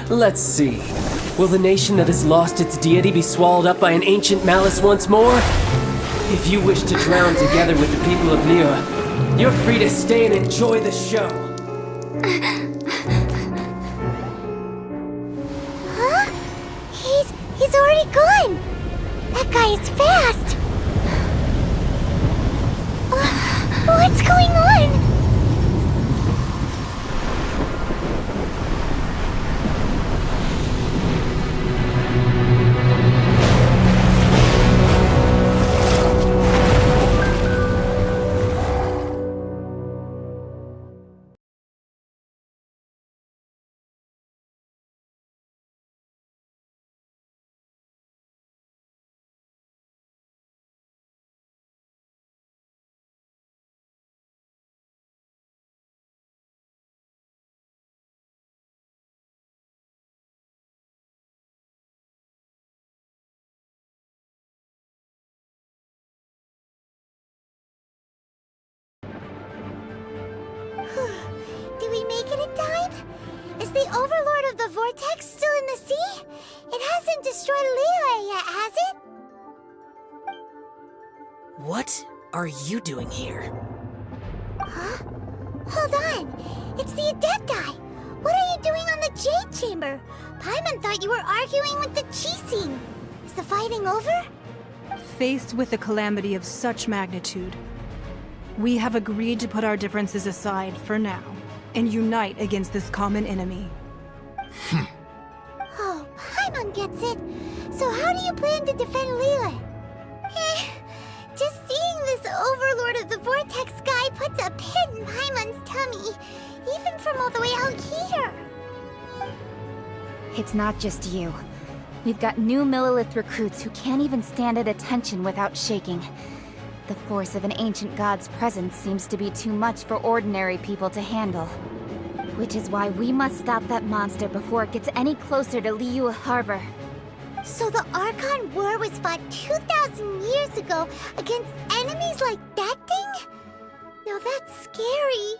Let's see. Will the nation that has lost its deity be swallowed up by an ancient malice once more? If you wish to drown together with the people of Liyue, you're free to stay and enjoy the show. Huh? He's already gone! That guy is fast! What's going on? Did we make it in time? Is the Overlord of the Vortex still in the sea? It hasn't destroyed Liyue yet, has it? What are you doing here? Huh? Hold on! It's the Adepti! What are you doing on the Jade Chamber? Paimon thought you were arguing with the Chising. Is the fighting over? Faced with a calamity of such magnitude, we have agreed to put our differences aside for now and unite against this common enemy. Oh, Paimon gets it. So how do you plan to defend Liyue? Just seeing this Overlord of the Vortex guy puts a pit in Paimon's tummy, even from all the way out here. It's not just you. We've got new Millilith recruits who can't even stand at attention without shaking. The force of an ancient god's presence seems to be too much for ordinary people to handle. Which is why we must stop that monster before it gets any closer to Liyue Harbor. So the Archon War was fought 2,000 years ago against enemies like that thing? Now that's scary.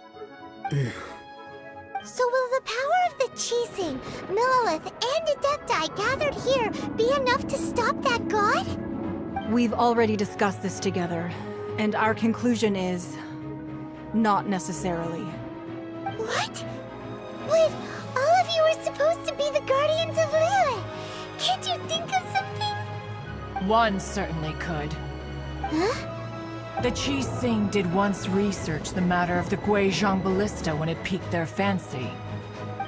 So will the power of the Chising, Millilith, and Adepti gathered here be enough to stop that god? We've already discussed this together, and our conclusion is... not necessarily. What? But all of you were supposed to be the Guardians of Liyue. Can't you think of something? One certainly could. Huh? The Chising did once research the matter of the Guizhong Ballista when it piqued their fancy.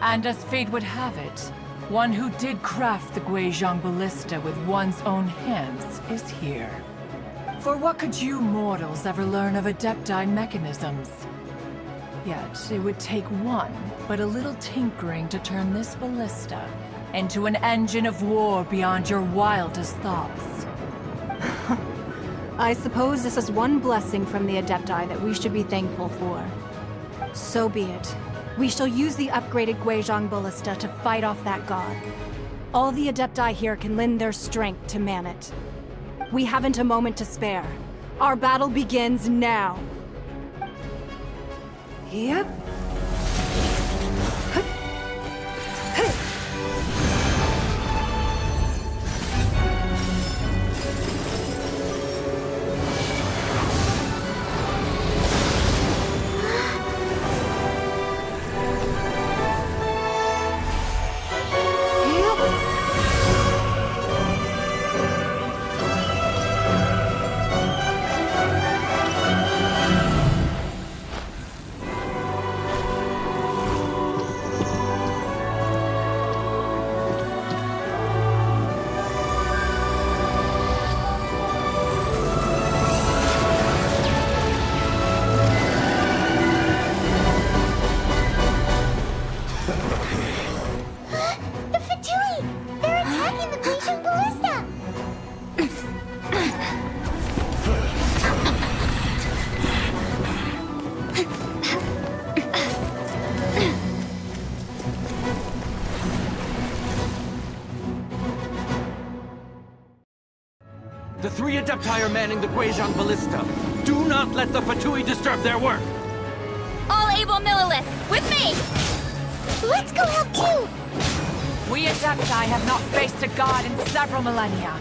And as fate would have it, one who did craft the Guizhong Ballista with one's own hands is here. For what could you mortals ever learn of Adepti mechanisms? Yet, it would take one, but a little tinkering to turn this ballista into an engine of war beyond your wildest thoughts. I suppose this is one blessing from the Adepti that we should be thankful for. So be it. We shall use the upgraded Guizhong Ballista to fight off that god. All the Adepti here can lend their strength to man it. We haven't a moment to spare. Our battle begins now. Yep. The three Adepti are manning the Guizhong Ballista. Do not let the Fatui disturb their work! All able Millilith, with me! Let's go help too! We Adepti have not faced a god in several millennia.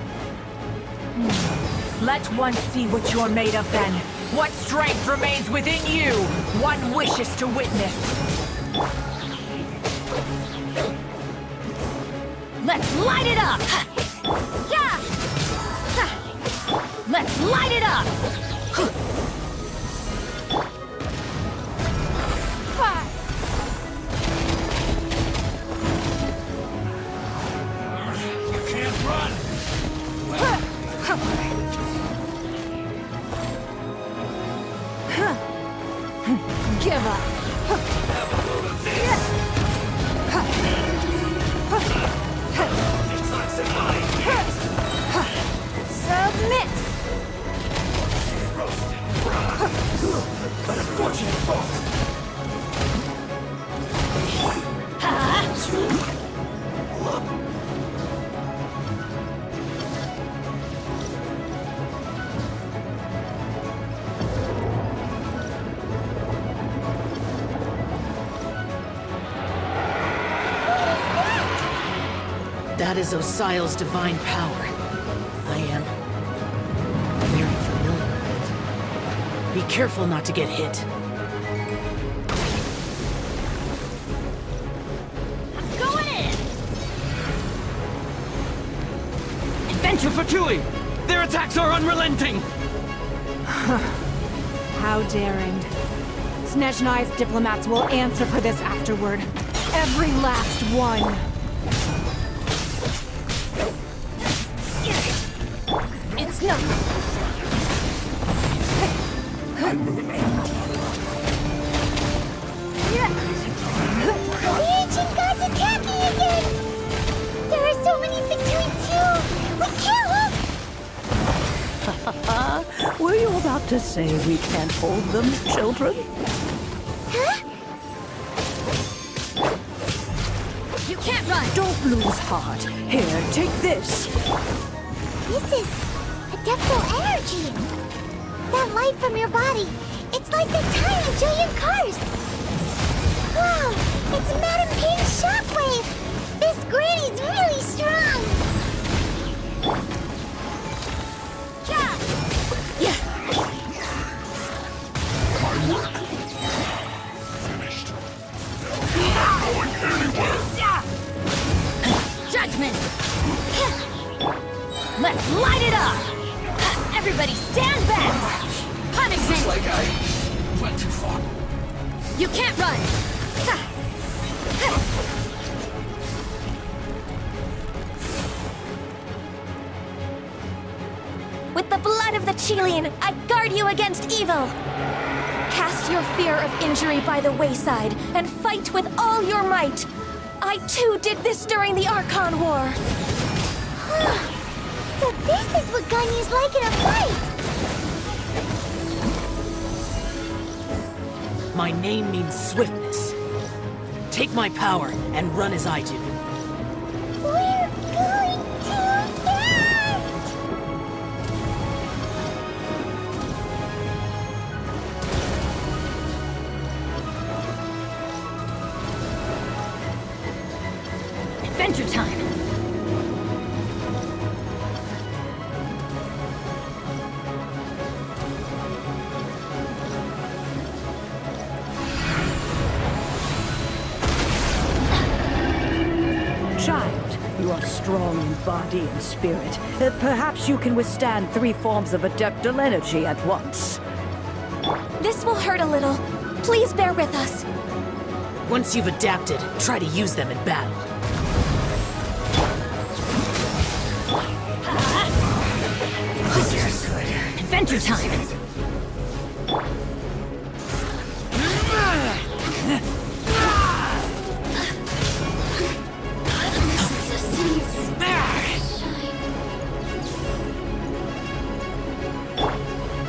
Let one see what you're made of then. What strength remains within you, one wishes to witness. Let's light it up! Yeah! Let's light it up! You can't run! Give up. Submit! An unfortunate fault. That is Osial's divine power. I am very familiar with it. Be careful not to get hit. I'm going in! Adventure for Tui! Their attacks are unrelenting! How daring. Snezhnai's diplomats will answer for this afterward. Every last one. It's not... The ancient gods attacking again! There are so many between two! We can't look! Were you about to say we can't hold them, children? Huh? You can't run! Don't lose heart. Here, take this. This is Adeptal energy! That light from your body, it's like the tiny Jillian cars! Wow, it's Madame Ping's shockwave! This granny's really strong! Yeah! My work finished. They're not going anywhere. Judgment! Let's light it up! Everybody stand back! Punishment! Like I went too far. You can't run! With the blood of the Chilean, I guard you against evil! Cast your fear of injury by the wayside, and fight with all your might! I too did this during the Archon War! So this is what Ganyu's like in a fight! My name means swiftness. Take my power and run as I do. We're going too fast! Adventure time! Child, you are strong in body and spirit. Perhaps you can withstand 3 forms of adeptal energy at once. This will hurt a little. Please bear with us. Once you've adapted, try to use them in battle. Adventure time!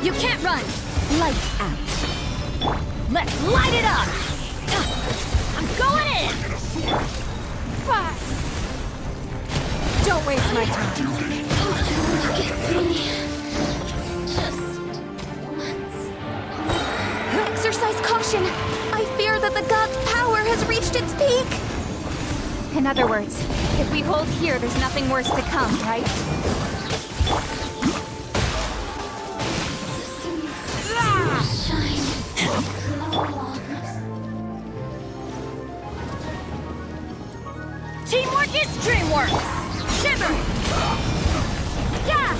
You can't run! Lights out. Let's light it up! I'm going in! Don't waste my time. Exercise caution. I fear that the god's power has has reached its peak! In other words, if we hold here, there's nothing worse to come, right? Teamwork is dreamwork! Shiver! Yeah!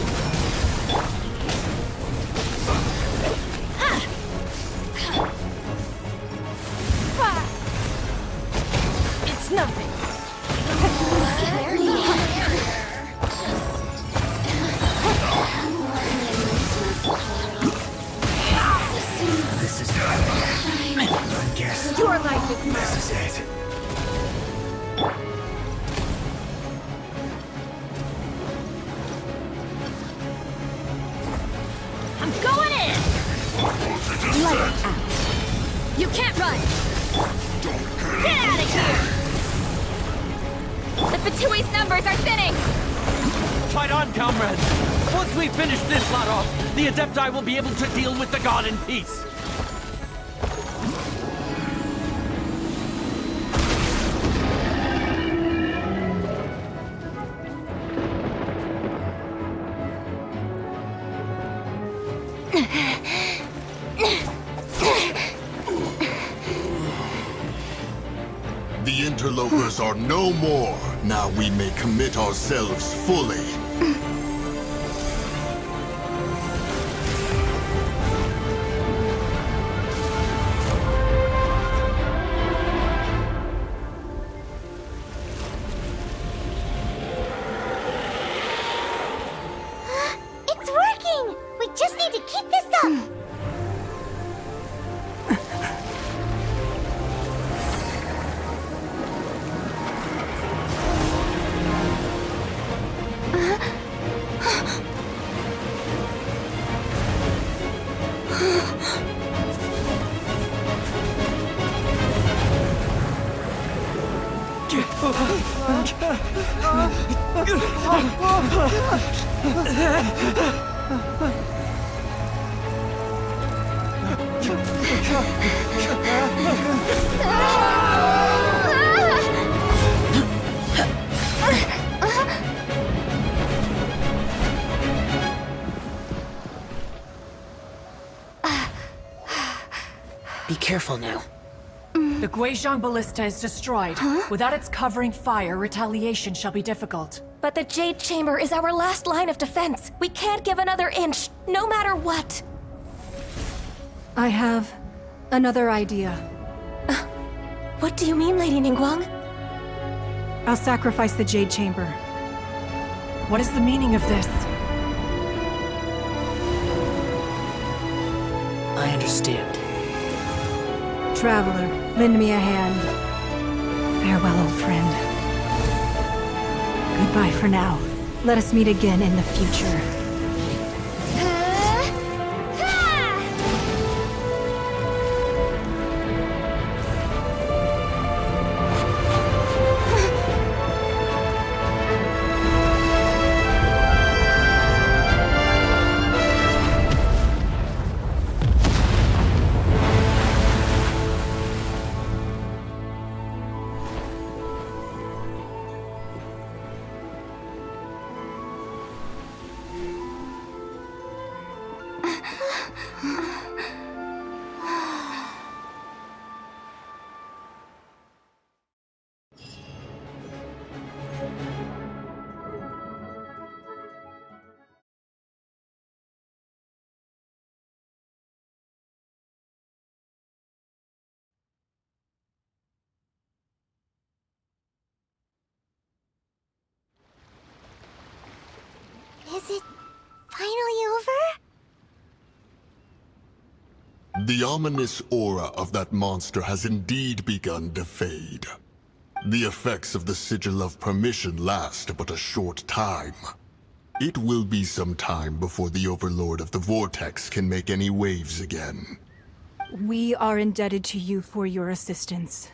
It's nothing. There you are. This is I guess Your life is mine. this is it. I'm going in! Lights out. You can't run! Get out of here! The Fatui's numbers are thinning! Fight on, comrades! Once we finish this lot off, the Adepti will be able to deal with the god in peace. The interlopers are no more. Now we may commit ourselves fully. It's working! We just need to keep this up! Be careful now. The Guizhong Ballista is destroyed. Without its covering fire, retaliation shall be difficult. But the Jade Chamber is our last line of defense. We can't give another inch, no matter what. I have another idea. What do you mean, Lady Ningguang? I'll sacrifice the Jade Chamber. What is the meaning of this? I understand. Traveler, lend me a hand. Farewell, old friend. Goodbye for now. Let us meet again in the future. Is it finally over? The ominous aura of that monster has indeed begun to fade. The effects of the Sigil of Permission last but a short time. It will be some time before the Overlord of the Vortex can make any waves again. We are indebted to you for your assistance.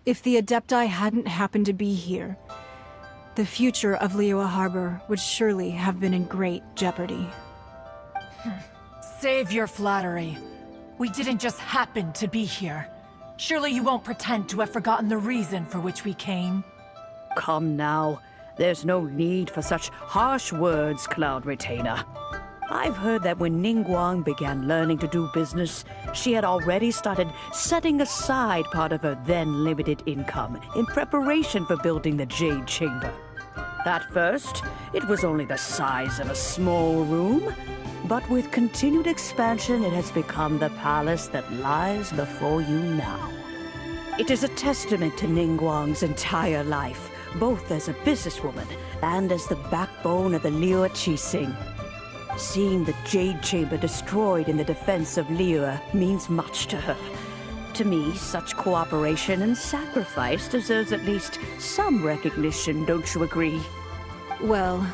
If the Adepti hadn't happened to be here, the future of Liyue Harbor would surely have been in great jeopardy. Save your flattery. We didn't just happen to be here. Surely you won't pretend to have forgotten the reason for which we came. Come now. There's no need for such harsh words, Cloud Retainer. I've heard that when Ningguang began learning to do business, she had already started setting aside part of her then limited income in preparation for building the Jade Chamber. At first, it was only the size of a small room, but with continued expansion, it has become the palace that lies before you now. It is a testament to Ningguang's entire life, both as a businesswoman and as the backbone of the Liyue Qixing. Seeing the Jade Chamber destroyed in the defense of Liyue means much to her. To me, such cooperation and sacrifice deserves at least some recognition, don't you agree? Well,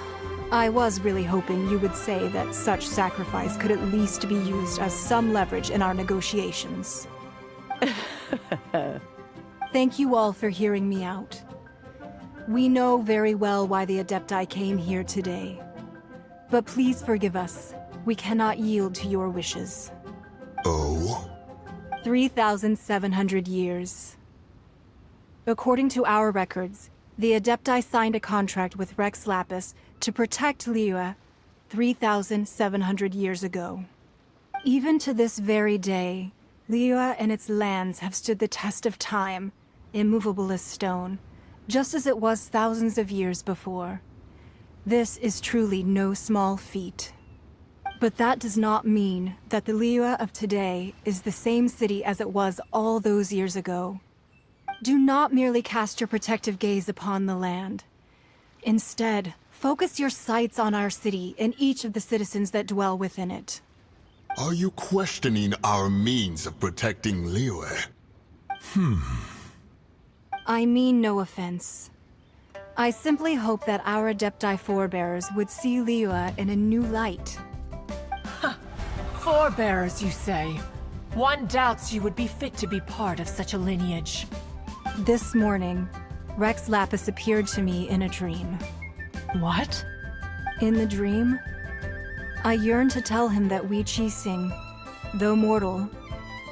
I was really hoping you would say that such sacrifice could at least be used as some leverage in our negotiations. Thank you all for hearing me out. We know very well why the Adepti came here today. But please forgive us. We cannot yield to your wishes. Oh? 3,700 years. According to our records, the Adepti signed a contract with Rex Lapis to protect Liyue 3,700 years ago. Even to this very day, Liyue and its lands have stood the test of time, immovable as stone, just as it was thousands of years before. This is truly no small feat. But that does not mean that the Liyue of today is the same city as it was all those years ago. Do not merely cast your protective gaze upon the land. Instead, focus your sights on our city and each of the citizens that dwell within it. Are you questioning our means of protecting Liyue? I mean no offense. I simply hope that our Adepti forebears would see Liyue in a new light. Forebears, you say? One doubts you would be fit to be part of such a lineage. This morning, Rex Lapis appeared to me in a dream. What? In the dream, I yearned to tell him that we Qixing, though mortal,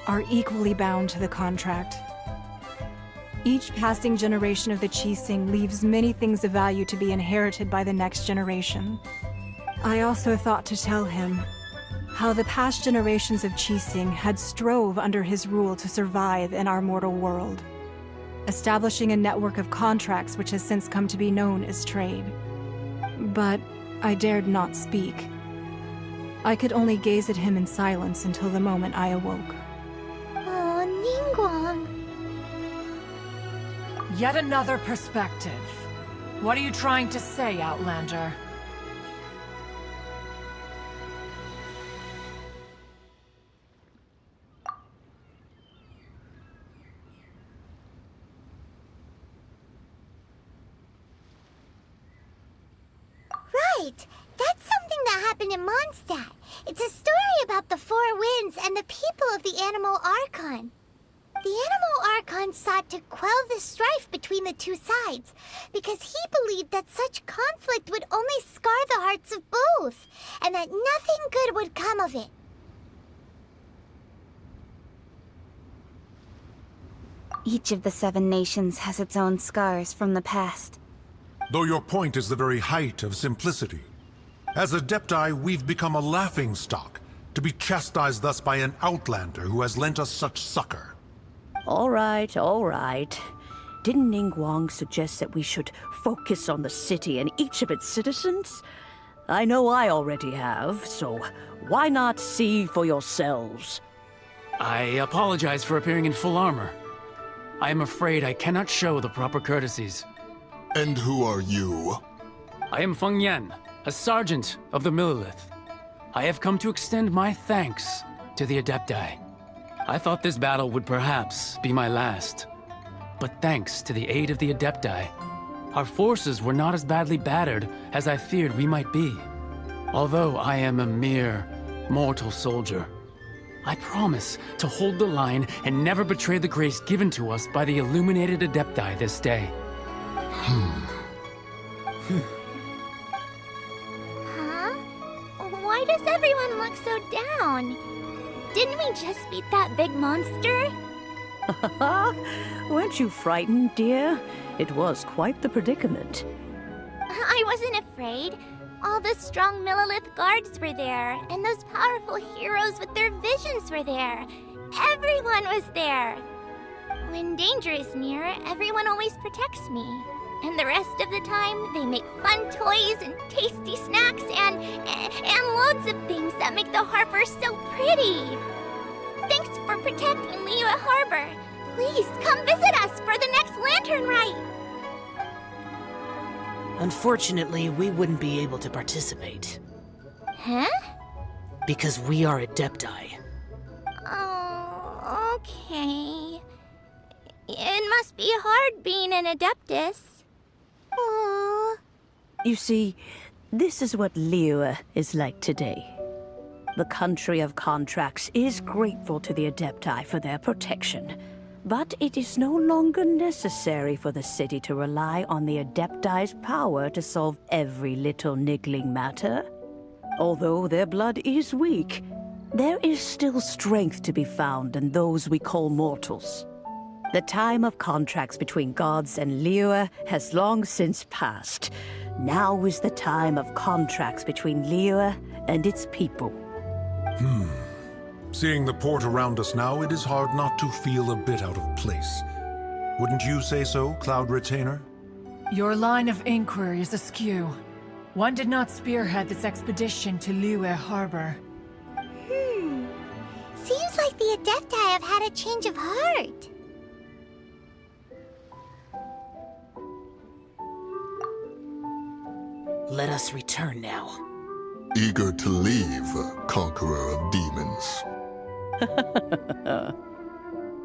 are equally bound to the contract. Each passing generation of the Qixing leaves many things of value to be inherited by the next generation. I also thought to tell him how the past generations of Qixing had strove under his rule to survive in our mortal world, establishing a network of contracts which has since come to be known as trade. But I dared not speak. I could only gaze at him in silence until the moment I awoke. Oh, Ningguang. Yet another perspective. What are you trying to say, Outlander? Right! That's something that happened in Mondstadt. It's a story about the Four Winds and the people of the Animal Archon. The Animal Archon sought to quell the strife between the two sides, because he believed that such conflict would only scar the hearts of both, and that nothing good would come of it. Each of the 7 nations has its own scars from the past. Though your point is the very height of simplicity. As Adepti, we've become a laughingstock, to be chastised thus by an outlander who has lent us such succor. All right, all right. Didn't Ningguang suggest that we should focus on the city and each of its citizens? I know I already have, so why not see for yourselves? I apologize for appearing in full armor. I am afraid I cannot show the proper courtesies. And who are you? I am Feng Yan, a sergeant of the Millilith. I have come to extend my thanks to the Adepti. I thought this battle would perhaps be my last. But thanks to the aid of the Adepti, our forces were not as badly battered as I feared we might be. Although I am a mere mortal soldier, I promise to hold the line and never betray the grace given to us by the illuminated Adepti this day. Huh? Why does everyone look so down? Didn't we just beat that big monster? Weren't you frightened, dear? It was quite the predicament. I wasn't afraid. All the strong Millilith guards were there, and those powerful heroes with their visions were there. Everyone was there. When danger is near, everyone always protects me. And the rest of the time, they make fun toys and tasty snacks and loads of things that make the harbor so pretty. Thanks for protecting Liyue Harbor. Please come visit us for the next lantern rite. Unfortunately, we wouldn't be able to participate. Huh? Because we are Adepti. Oh, okay. It must be hard being an Adeptus. Aww. You see, this is what Liyue is like today. The country of contracts is grateful to the Adepti for their protection. But it is no longer necessary for the city to rely on the Adepti's power to solve every little niggling matter. Although their blood is weak, there is still strength to be found in those we call mortals. The time of contracts between gods and Liyue has long since passed. Now is the time of contracts between Liyue and its people. Seeing the port around us now, it is hard not to feel a bit out of place. Wouldn't you say so, Cloud Retainer? Your line of inquiry is askew. One did not spearhead this expedition to Liyue Harbor. Seems like the Adepti have had a change of heart. Let us return now. Eager to leave, Conqueror of Demons.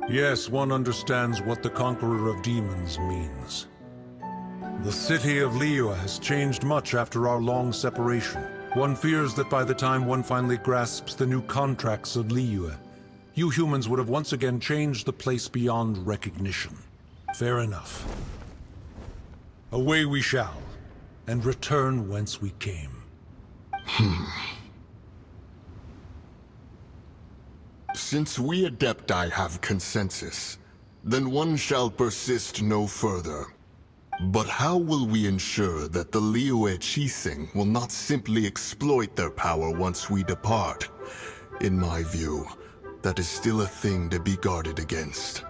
Yes, one understands what the Conqueror of Demons means. The city of Liyue has changed much after our long separation. One fears that by the time one finally grasps the new contracts of Liyue, you humans would have once again changed the place beyond recognition. Fair enough. Away we shall, and return whence we came. Since we Adepti have consensus, then one shall persist no further. But how will we ensure that the Liyue Chising will not simply exploit their power once we depart? In my view, that is still a thing to be guarded against.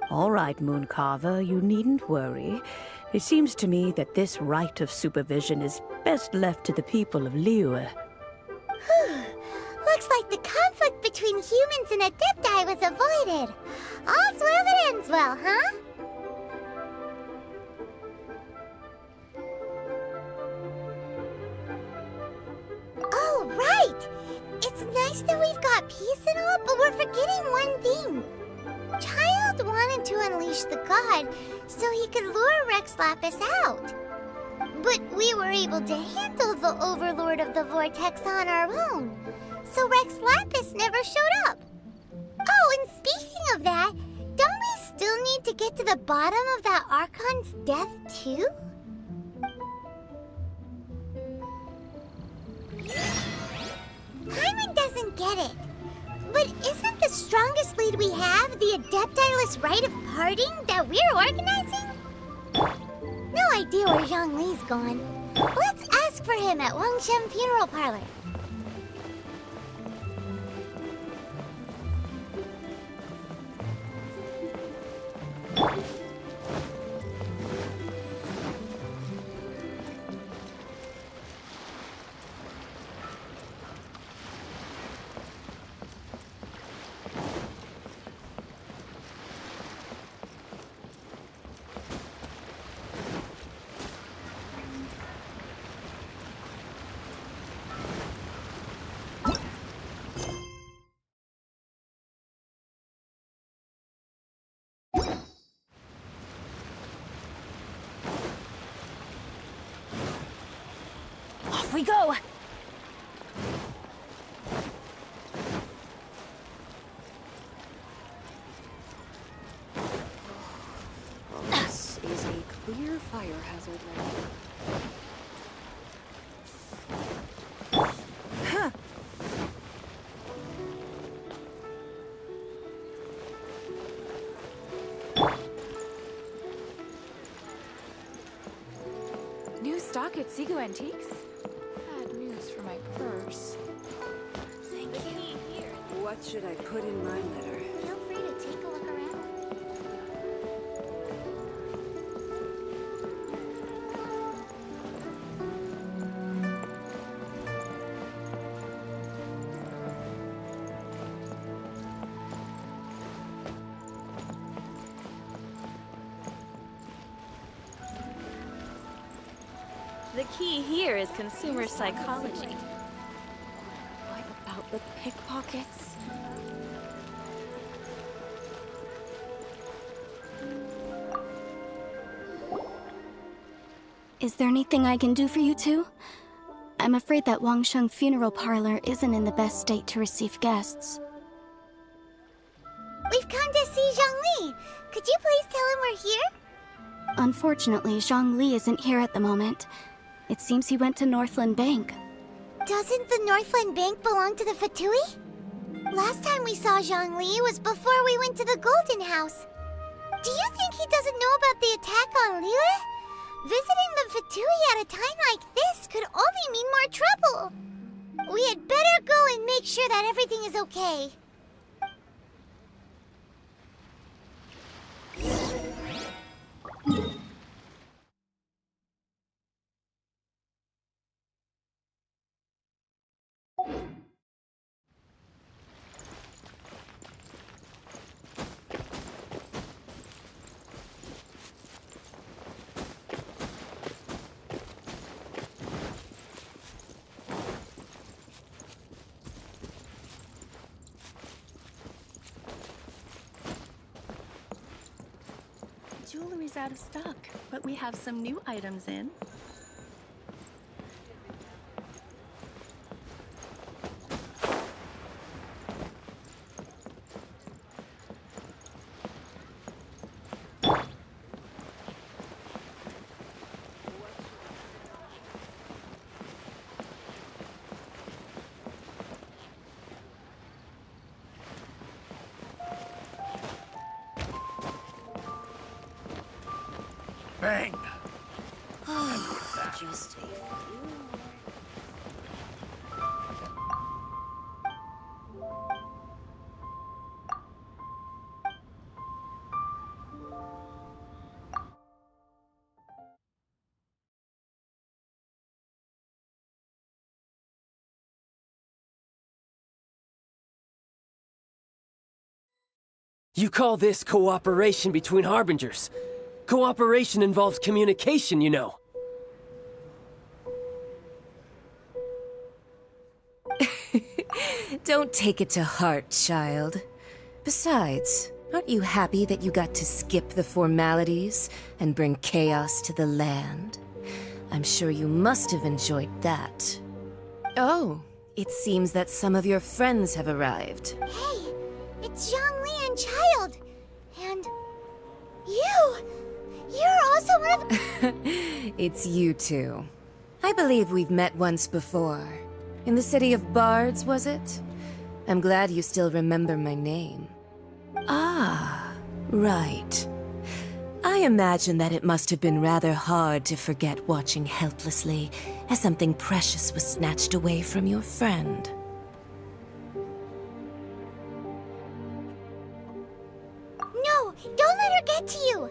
All right, Mooncarver, you needn't worry. It seems to me that this right of supervision is best left to the people of Liyue. Looks like the conflict between humans and Adepti was avoided. All's well that ends well, huh? Oh, right! It's nice that we've got peace and all, but we're forgetting one thing. Child wanted to unleash the god so he could lure Rex Lapis out. But we were able to handle the Overlord of the Vortex on our own, so Rex Lapis never showed up. Oh, and speaking of that, don't we still need to get to the bottom of that Archon's death too? Paimon doesn't get it. But isn't the strongest lead we have the Adepti-less rite of parting that we're organizing? No idea where Zhongli's gone. Let's ask for him at Wangshen Funeral Parlor. Off we go! This is a clear fire hazard right here. stock at Seago Antiques? Bad news for my purse. Thank you. What should I put in my letter? Feel free to take a look around. The key here is consumer psychology. What about the pickpockets? Is there anything I can do for you two? I'm afraid that Wangsheng funeral parlor isn't in the best state to receive guests. We've come to see Zhongli. Could you please tell him we're here? Unfortunately, Zhongli isn't here at the moment. It seems he went to Northland Bank. Doesn't the Northland Bank belong to the Fatui? Last time we saw Zhongli was before we went to the Golden House. Do you think he doesn't know about the attack on Liyue? Visiting the Fatui at a time like this could only mean more trouble. We had better go and make sure that everything is okay. Jewelry's out of stock, but we have some new items in. Bang! Just a few. You call this cooperation between Harbingers? Cooperation involves communication, you know. Don't take it to heart, child. Besides, aren't you happy that you got to skip the formalities and bring chaos to the land? I'm sure you must have enjoyed that. Oh, it seems that some of your friends have arrived. Hey, it's Zhongli and Child. And you! You're also one of... It's you two. I believe we've met once before. In the city of Bards, was it? I'm glad you still remember my name. Ah, right. I imagine that it must have been rather hard to forget watching helplessly as something precious was snatched away from your friend. No, don't let her get to you!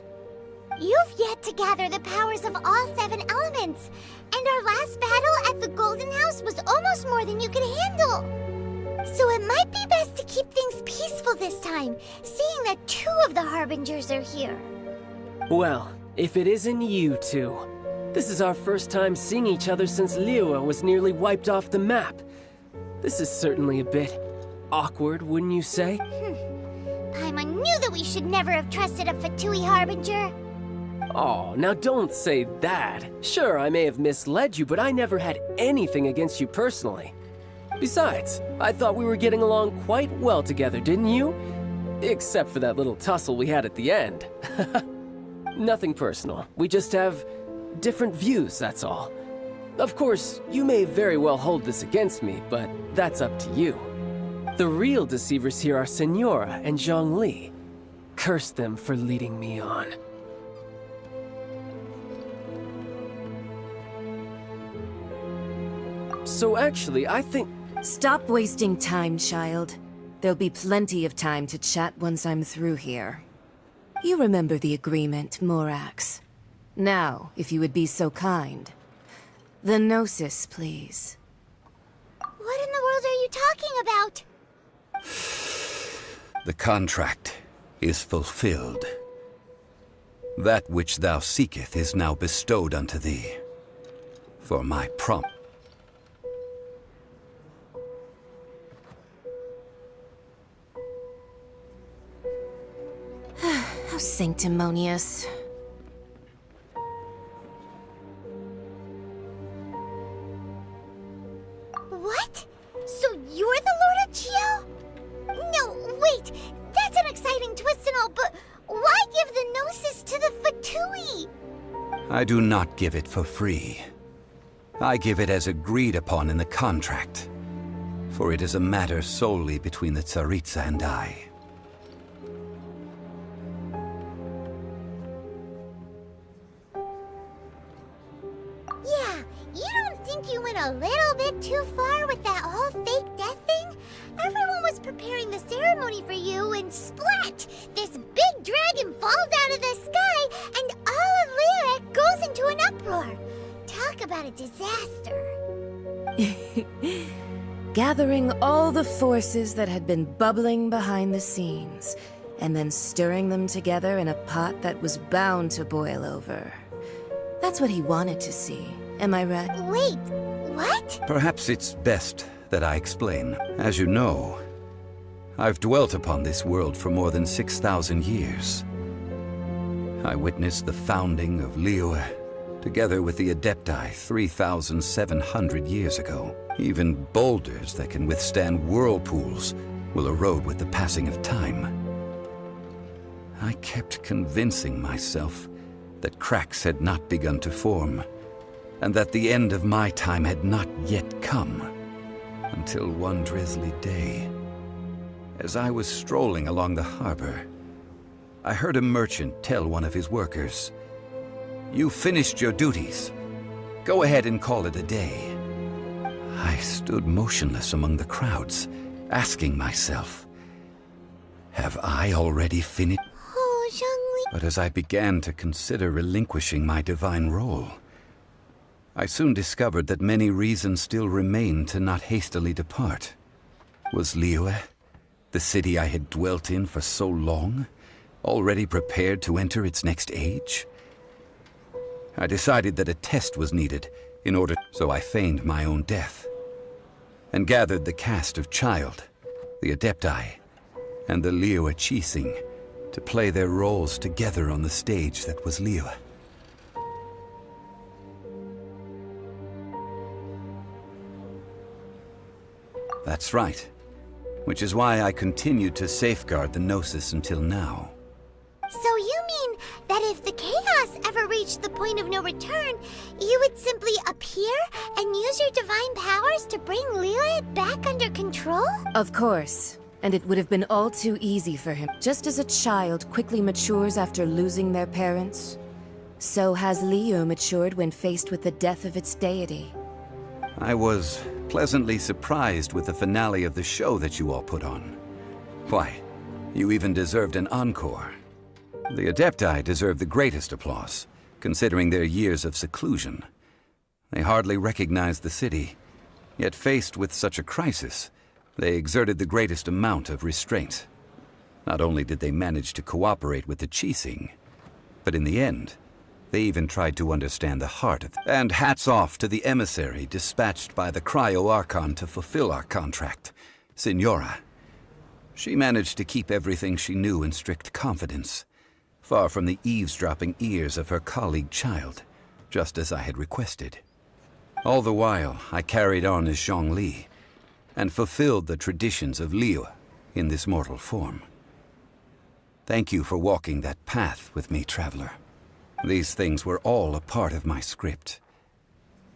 You've yet to gather the powers of all 7 elements, and our last battle at the Golden House was almost more than you could handle. So it might be best to keep things peaceful this time, seeing that 2 of the Harbingers are here. Well, if it isn't you two. This is our first time seeing each other since Liyue was nearly wiped off the map. This is certainly a bit awkward, wouldn't you say? Paimon knew that we should never have trusted a Fatui Harbinger. Oh, now don't say that. Sure, I may have misled you, but I never had anything against you personally. Besides, I thought we were getting along quite well together, didn't you? Except for that little tussle we had at the end. Nothing personal. We just have different views, that's all. Of course, you may very well hold this against me, but that's up to you. The real deceivers here are Senora and Zhongli. Curse them for leading me on. So actually, I think... Stop wasting time, child. There'll be plenty of time to chat once I'm through here. You remember the agreement, Morax. Now, if you would be so kind. The Gnosis, please. What in the world are you talking about? The contract is fulfilled. That which thou seeketh is now bestowed unto thee. For my prompt. How sanctimonious. What? So you're the Lord of Geo? No, wait! That's an exciting twist and all, but why give the Gnosis to the Fatui? I do not give it for free. I give it as agreed upon in the contract. For it is a matter solely between the Tsaritsa and I. Yeah, you don't think you went a little bit too far with that whole fake death thing? Everyone was preparing the ceremony for you, and splat! This big dragon falls out of the sky, and all of Lyric goes into an uproar. Talk about a disaster. Gathering all the forces that had been bubbling behind the scenes, and then stirring them together in a pot that was bound to boil over. That's what he wanted to see, am I right? Wait, what? Perhaps it's best that I explain. As you know, I've dwelt upon this world for more than 6,000 years. I witnessed the founding of Liyue, together with the Adepti 3,700 years ago. Even boulders that can withstand whirlpools will erode with the passing of time. I kept convincing myself that cracks had not begun to form, and that the end of my time had not yet come. Until one drizzly day, as I was strolling along the harbor, I heard a merchant tell one of his workers, "You finished your duties. Go ahead and call it a day." I stood motionless among the crowds, asking myself, have I already finished? Oh, Zhongli. But as I began to consider relinquishing my divine role, I soon discovered that many reasons still remained to not hastily depart. Was Liyue, the city I had dwelt in for so long, already prepared to enter its next age? I decided that a test was needed in order, so I feigned my own death, and gathered the cast of Child, the Adepti, and the Liyue Qixing to play their roles together on the stage that was Liyue. That's right, which is why I continued to safeguard the Gnosis until now. So you mean that if the chaos ever reached the point of no return, you would simply appear and use your divine powers to bring Liyue back under control? Of course. And it would have been all too easy for him. Just as a child quickly matures after losing their parents, so has Liyue matured when faced with the death of its deity. I was pleasantly surprised with the finale of the show that you all put on. Why, you even deserved an encore. The Adepti deserve the greatest applause, considering their years of seclusion. They hardly recognized the city, yet faced with such a crisis, they exerted the greatest amount of restraint. Not only did they manage to cooperate with the Qixing, but in the end, they even tried to understand the heart of it. And hats off to the emissary dispatched by the Cryo-Archon to fulfill our contract, Signora. She managed to keep everything she knew in strict confidence, far from the eavesdropping ears of her colleague Child, just as I had requested. All the while, I carried on as Zhongli, and fulfilled the traditions of Liyue in this mortal form. Thank you for walking that path with me, Traveler. These things were all a part of my script.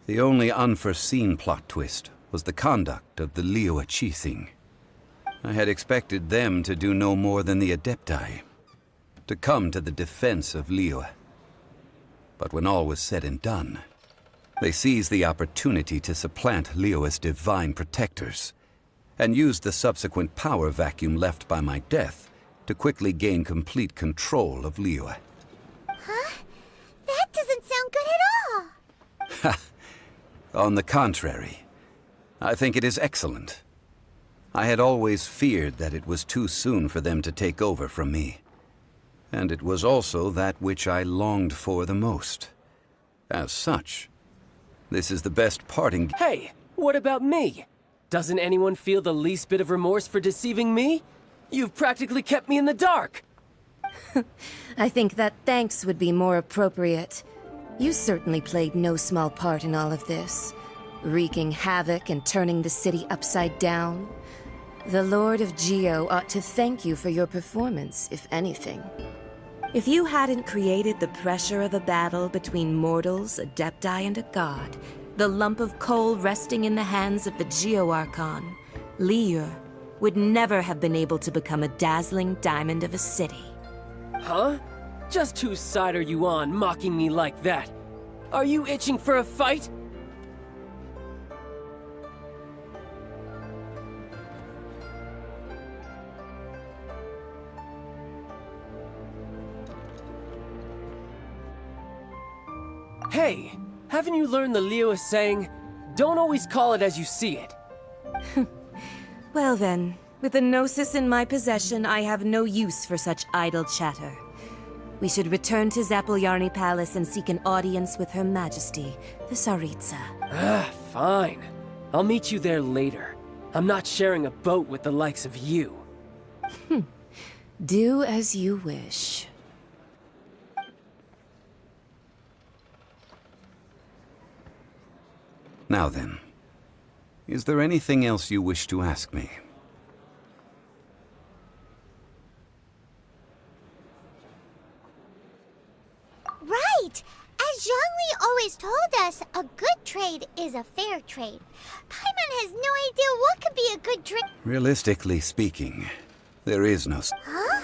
The only unforeseen plot twist was the conduct of the Liyue Qixing. I had expected them to do no more than the Adepti, to come to the defense of Liyue. But when all was said and done, They seized the opportunity to supplant Liyue's divine protectors, and used the subsequent power vacuum left by my death to quickly gain complete control of Liyue. Huh? That doesn't sound good at all! Ha! On the contrary, I think it is excellent. I had always feared that it was too soon for them to take over from me. And it was also that which I longed for the most. As such, this is the best parting... Hey, what about me? Doesn't anyone feel the least bit of remorse for deceiving me? You've practically kept me in the dark! I think that thanks would be more appropriate. You certainly played no small part in all of this, wreaking havoc and turning the city upside down. The Lord of Geo ought to thank you for your performance, if anything. If you hadn't created the pressure of a battle between mortals, adepti, and a god, the lump of coal resting in the hands of the Geo-Archon, Liyue, would never have been able to become a dazzling diamond of a city. Huh? Just whose side are you on, mocking me like that? Are you itching for a fight? Hey, haven't you learned the Liyue saying, don't always call it as you see it? Well then, with the Gnosis in my possession, I have no use for such idle chatter. We should return to Zapoljarny Palace and seek an audience with Her Majesty, the Tsaritsa. Ah, fine. I'll meet you there later. I'm not sharing a boat with the likes of you. Do as you wish. Now then, is there anything else you wish to ask me? Right! As Zhongli always told us, a good trade is a fair trade. Paimon has no idea what could be a good trade. Realistically speaking, there is no... Huh?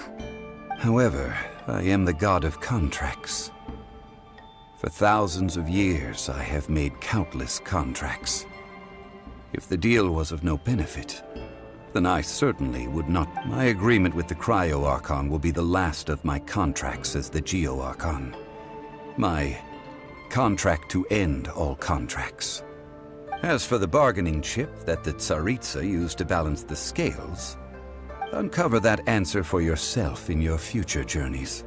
However, I am the god of contracts. For thousands of years, I have made countless contracts. If the deal was of no benefit, then I certainly would not. My agreement with the Cryo-Archon will be the last of my contracts as the Geo-Archon. My contract to end all contracts. As for the bargaining chip that the Tsaritsa used to balance the scales, uncover that answer for yourself in your future journeys.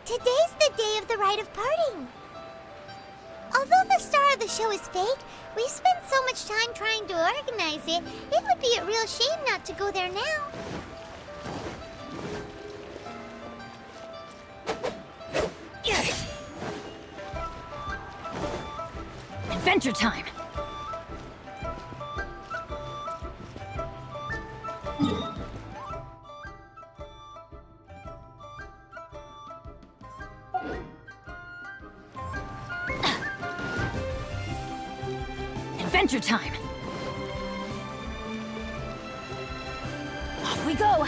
Today's the day of the rite of parting. Although the star of the show is fake, we spent so much time trying to organize it, it would be a real shame not to go there now. Adventure time! Adventure time! Off we go!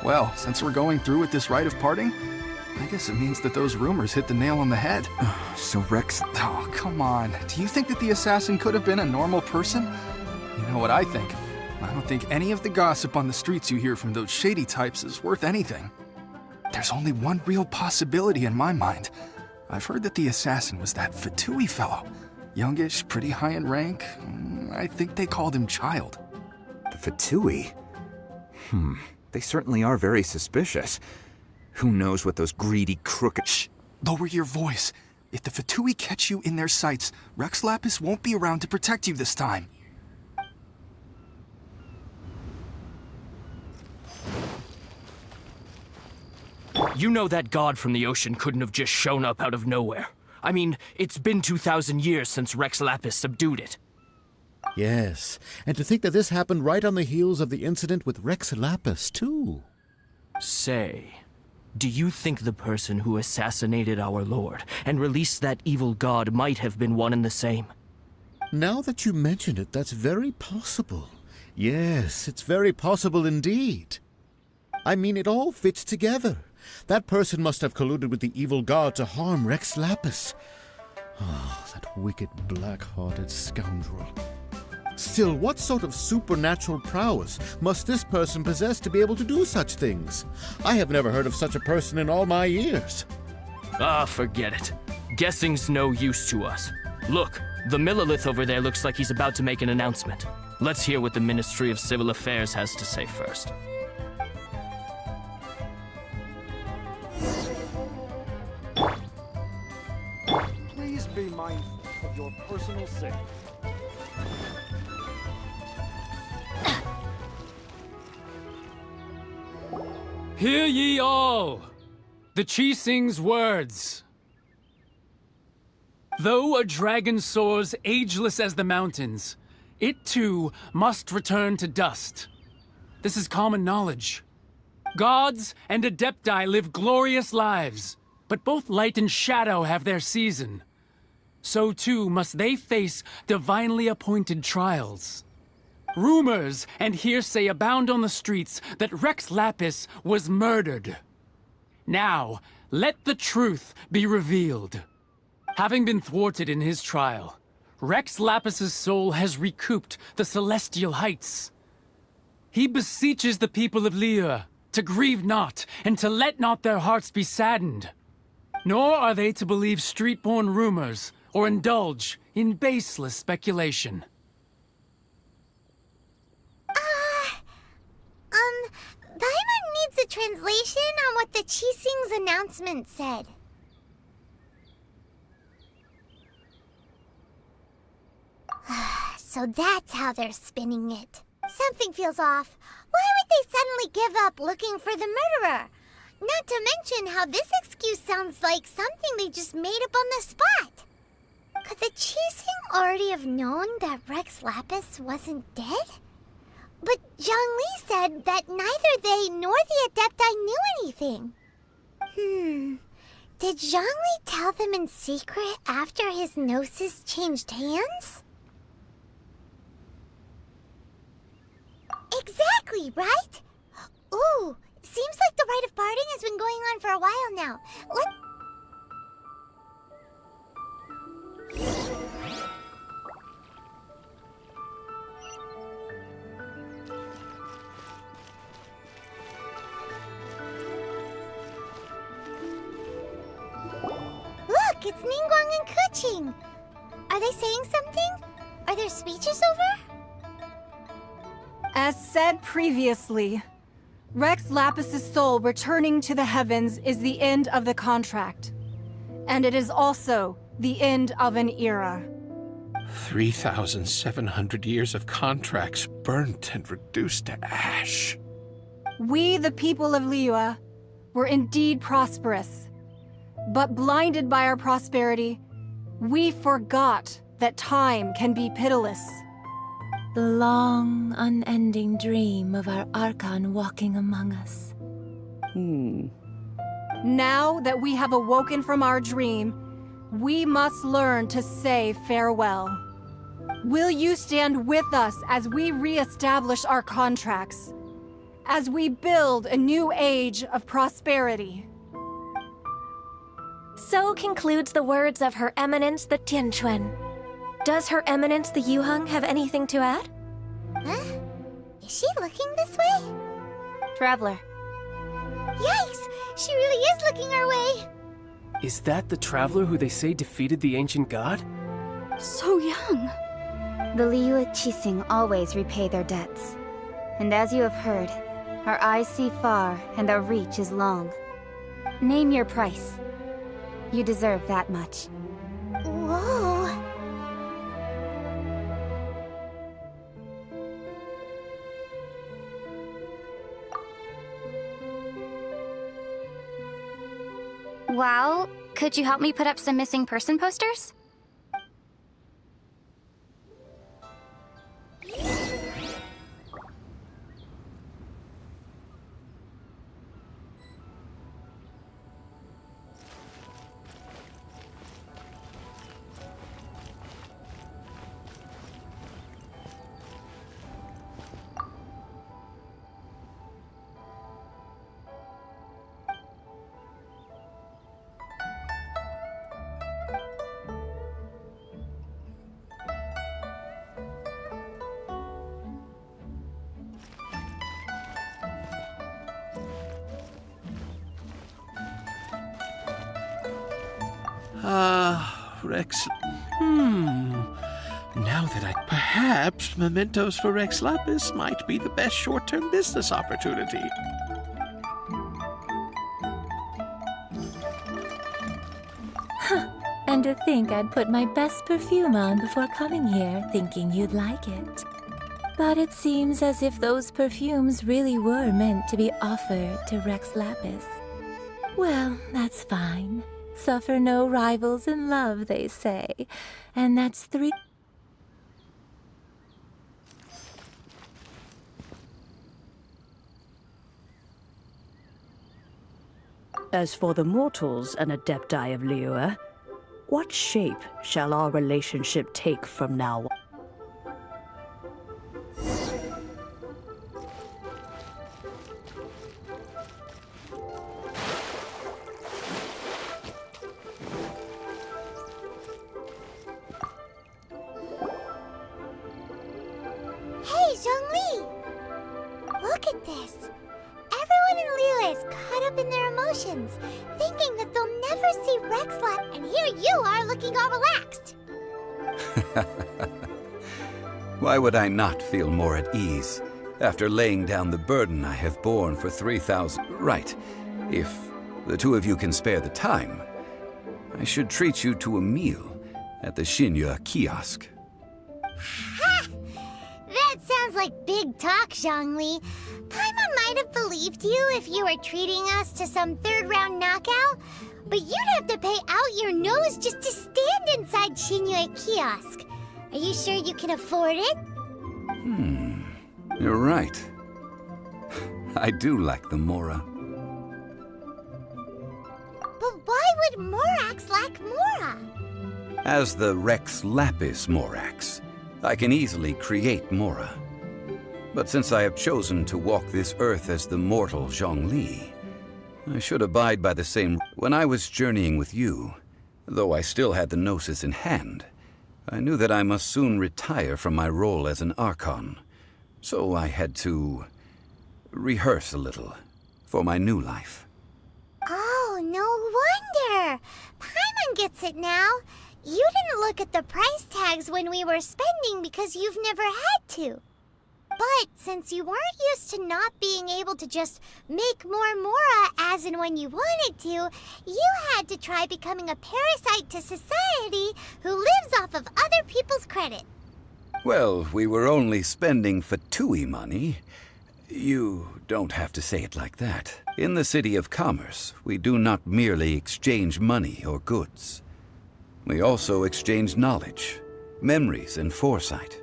Well, since we're going through with this rite of parting, I guess it means that those rumors hit the nail on the head. So Rex... Oh, come on. Do you think that the assassin could have been a normal person? You know what I think? I don't think any of the gossip on the streets you hear from those shady types is worth anything. There's only one real possibility in my mind. I've heard that the assassin was that Fatui fellow. Youngish, pretty high in rank. I think they called him Child. The Fatui? They certainly are very suspicious. Who knows what those greedy crooked— Shh! Lower your voice. If the Fatui catch you in their sights, Rex Lapis won't be around to protect you this time. You know that god from the ocean couldn't have just shown up out of nowhere. I mean, it's been 2,000 years since Rex Lapis subdued it. Yes, and to think that this happened right on the heels of the incident with Rex Lapis, too. Say, do you think the person who assassinated our lord and released that evil god might have been one and the same? Now that you mention it, that's very possible. Yes, it's very possible indeed. I mean, it all fits together. That person must have colluded with the evil god to harm Rex Lapis. Oh, that wicked, black-hearted scoundrel. Still, what sort of supernatural prowess must this person possess to be able to do such things? I have never heard of such a person in all my years. Ah, forget it. Guessing's no use to us. Look, the Millilith over there looks like he's about to make an announcement. Let's hear what the Ministry of Civil Affairs has to say first. Please be mindful of your personal safety. Hear ye all! The Qixing's words. Though a dragon soars ageless as the mountains, it too must return to dust. This is common knowledge. Gods and Adepti live glorious lives, but both light and shadow have their season. So too must they face divinely appointed trials. Rumors and hearsay abound on the streets that Rex Lapis was murdered. Now, let the truth be revealed. Having been thwarted in his trial, Rex Lapis's soul has recouped the celestial heights. He beseeches the people of Liyue to grieve not and to let not their hearts be saddened. Nor are they to believe street-born rumors or indulge in baseless speculation. Paimon needs a translation on what the Qixing's announcement said. So that's how they're spinning it. Something feels off. Why would they suddenly give up looking for the murderer? Not to mention how this excuse sounds like something they just made up on the spot. Could the Qixing already have known that Rex Lapis wasn't dead? But Zhongli said that neither they nor the Adepti knew anything. Did Zhongli tell them in secret after his gnosis changed hands? Exactly, right? Ooh, seems like the rite of parting has been going on for a while now. Look, it's Ningguang and Keqing. Are they saying something? Are their speeches over? As said previously, Rex Lapis's soul returning to the heavens is the end of the contract. And it is also the end of an era. 3,700 years of contracts burnt and reduced to ash. We, the people of Liyue, were indeed prosperous. But blinded by our prosperity, we forgot that time can be pitiless. The long, unending dream of our Archon walking among us. Now that we have awoken from our dream, we must learn to say farewell. Will you stand with us as we re-establish our contracts? As we build a new age of prosperity? So concludes the words of Her Eminence the Tianquan. Does Her Eminence the Yuheng have anything to add? Huh? Is she looking this way? Traveler. Yikes! She really is looking our way! Is that the traveler who they say defeated the ancient god? So young. The Liyue Qixing always repay their debts. And as you have heard, our eyes see far and our reach is long. Name your price. You deserve that much. Whoa. Well, could you help me put up some missing person posters? Rex... Now that perhaps mementos for Rex Lapis might be the best short-term business opportunity. And to think I'd put my best perfume on before coming here, thinking you'd like it. But it seems as if those perfumes really were meant to be offered to Rex Lapis. Well, that's fine. Suffer no rivals in love, they say. And that's 3... As for the mortals and Adepti of Liyue, what shape shall our relationship take from now on? Hey, Zhongli! Look at this. Everyone in Liyue is caught up in their emotions, thinking that they'll never see Rexlap, and here you are looking all relaxed. Why would I not feel more at ease after laying down the burden I have borne for 3,000... Right. If the two of you can spare the time, I should treat you to a meal at the Shinya kiosk. Ha! That sounds like big talk, Zhongli. Paimon might have believed you if you were treating us to some third-round knockout, but you'd have to pay out your nose just to stand inside Shinya kiosk. Are you sure you can afford it? You're right. I do like the Mora. But why would Morax lack Mora? As the Rex Lapis Morax, I can easily create Mora. But since I have chosen to walk this earth as the mortal Zhongli, I should abide by the same... When I was journeying with you, though I still had the Gnosis in hand, I knew that I must soon retire from my role as an Archon. So I had to rehearse a little for my new life. Oh, no wonder! Paimon gets it now. You didn't look at the price tags when we were spending because you've never had to. But since you weren't used to not being able to just make more Mora as and when you wanted to, you had to try becoming a parasite to society who lives off of other people's credit. Well, we were only spending Fatui money. You don't have to say it like that. In the City of Commerce, we do not merely exchange money or goods. We also exchange knowledge, memories, and foresight,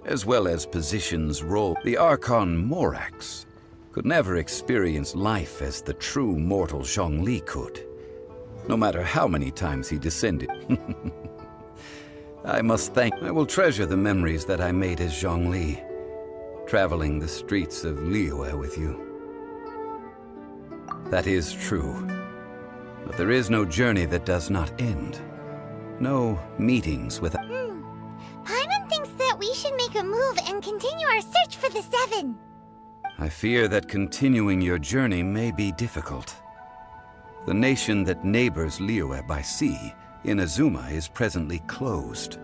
as well as positions, role. The Archon Morax could never experience life as the true mortal Zhongli could, no matter how many times he descended. I will treasure the memories that I made as Zhongli, traveling the streets of Liyue with you. That is true. But there is no journey that does not end. No meetings with... Paimon thinks that we should make a move and continue our search for the Seven. I fear that continuing your journey may be difficult. The nation that neighbors Liyue by sea, Inazuma, is presently closed.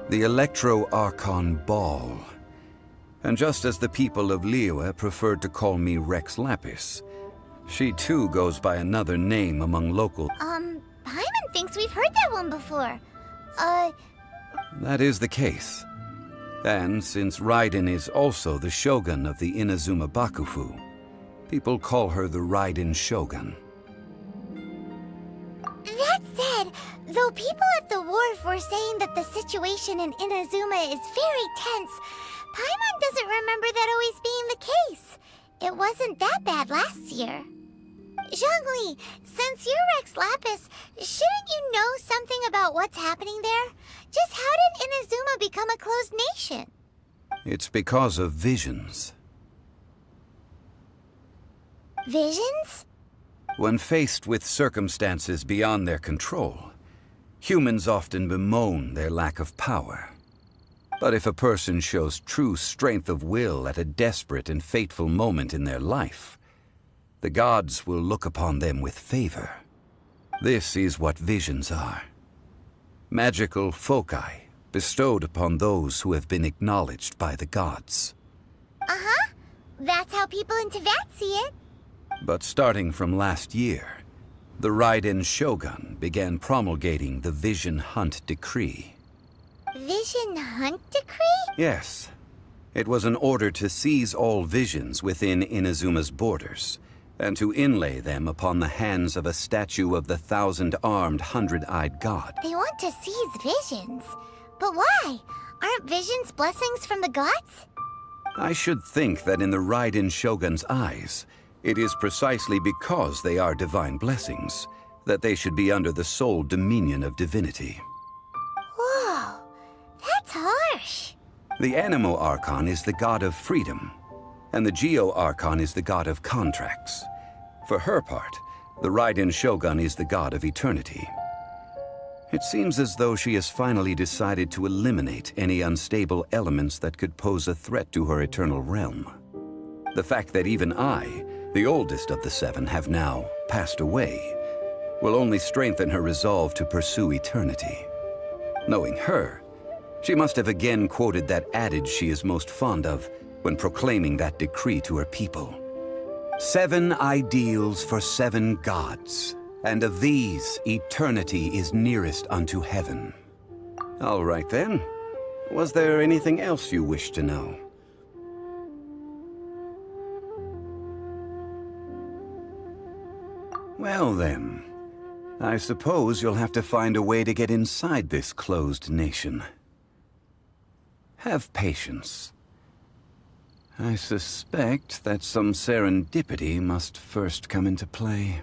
The Electro-Archon Ball. And just as the people of Liyue preferred to call me Rex Lapis, she too goes by another name among local... Paimon thinks we've heard that one before. That is the case. And since Raiden is also the shogun of the Inazuma Bakufu, people call her the Raiden Shogun. That said, though people at the wharf were saying that the situation in Inazuma is very tense, Paimon doesn't remember that always being the case. It wasn't that bad last year. Zhongli, since you're Rex Lapis, shouldn't you know something about what's happening there? Just how did Inazuma become a closed nation? It's because of visions. Visions? When faced with circumstances beyond their control, humans often bemoan their lack of power. But if a person shows true strength of will at a desperate and fateful moment in their life, the gods will look upon them with favor. This is what visions are. Magical foci bestowed upon those who have been acknowledged by the gods. Uh-huh. That's how people in Teyvat see it. But starting from last year, the Raiden Shogun began promulgating the Vision Hunt Decree. Vision Hunt Decree? Yes. It was an order to seize all visions within Inazuma's borders, and to inlay them upon the hands of a statue of the 1,000-armed, 100-eyed god. They want to seize visions. But why? Aren't visions blessings from the gods? I should think that in the Raiden Shogun's eyes, it is precisely because they are divine blessings that they should be under the sole dominion of divinity. Whoa, that's harsh. The Anemo Archon is the god of freedom, and the Geo Archon is the god of contracts. For her part, the Raiden Shogun is the god of eternity. It seems as though she has finally decided to eliminate any unstable elements that could pose a threat to her eternal realm. The fact that even I, the oldest of the seven, have now passed away, will only strengthen her resolve to pursue eternity. Knowing her, she must have again quoted that adage she is most fond of when proclaiming that decree to her people. 7 ideals for 7 gods, and of these, eternity is nearest unto heaven. All right then. Was there anything else you wish to know? Well then, I suppose you'll have to find a way to get inside this closed nation. Have patience. I suspect that some serendipity must first come into play.